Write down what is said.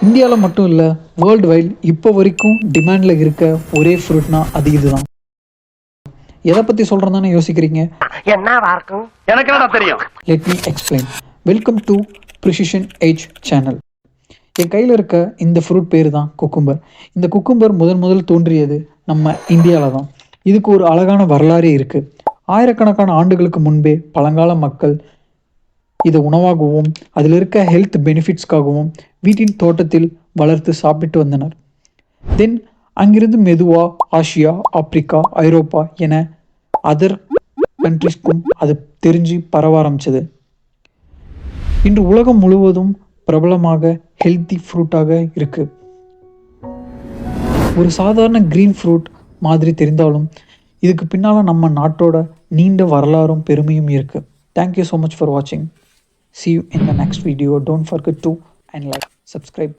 இந்தியாவில் மட்டும் இல்லை, வேர்ல்டு வைட் இப்போ வரைக்கும் டிமாண்டில் இருக்க ஒரே ஃப்ரூட்னா அது இதுதான். எதை பற்றி சொல்கிறதானே யோசிக்கிறீங்க? எனக்கு என்ன தெரியும்? Let me explain. Welcome to precision age channel. என் கையில் இருக்க இந்த ஃப்ரூட் பேர் தான் குக்கும்பர். இந்த குக்கும்பர் முதல் தோன்றியது நம்ம இந்தியாவில் தான். இதுக்கு ஒரு அழகான வரலாறே இருக்குது. ஆயிரக்கணக்கான ஆண்டுகளுக்கு முன்பே பழங்கால மக்கள் இதை உணவாகவும் அதில் இருக்க ஹெல்த் பெனிஃபிட்ஸ்க்காகவும் வீட்டின் தோட்டத்தில் வளர்த்து சாப்பிட்டு வந்தனர். தென் அங்கிருந்து மெதுவாக ஆசியா, ஆப்பிரிக்கா, ஐரோப்பா என அதர் கண்ட்ரிஸ்க்கும் அது தெரிஞ்சு பரவ ஆரம்பிச்சது. இன்று உலகம் முழுவதும் பிரபலமாக ஹெல்த்தி ஃப்ரூட்டாக இருக்கு. ஒரு சாதாரண க்ரீன் ஃப்ரூட் மாதிரி தெரிந்தாலும் இதுக்கு பின்னால் நம்ம நாட்டோட நீண்ட வரலாறும் பெருமையும் இருக்குது. தேங்க்யூ ஸோ மச் ஃபார் வாட்சிங். See you in the next video. Don't forget to and like, subscribe.